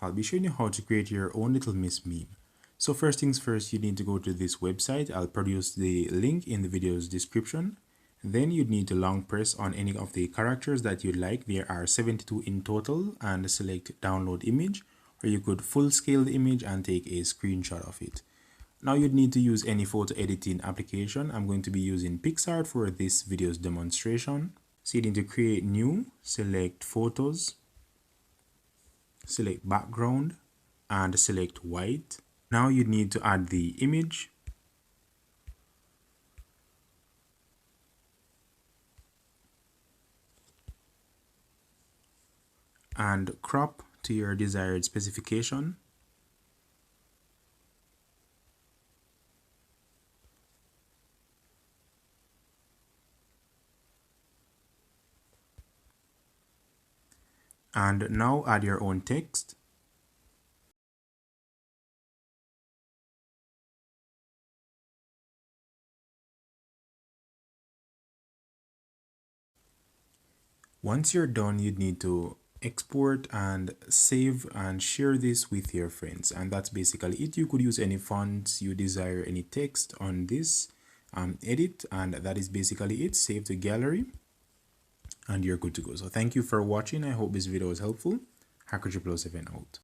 I'll be showing you how to create your own Little Miss meme. So first things first, you need to go to this website. I'll produce the link in the video's description. Then you'd need to long press on any of the characters that you'd like. There are 72 in total, and select download image, or you could full scale the image and take a screenshot of it. Now you'd need to use any photo editing application. I'm going to be using PixArt for this video's demonstration. So you need to create new, select photos, select background, and select white. Now you need to add the image. And crop to your desired specification. And now add your own text. Once you're done, you'd need to export and save and share this with your friends, and that's basically it. You could use any fonts you desire, any text on this edit, and that is basically it. Save to gallery and you're good to go. So thank you for watching. I hope this video was helpful. Hacker 007 out.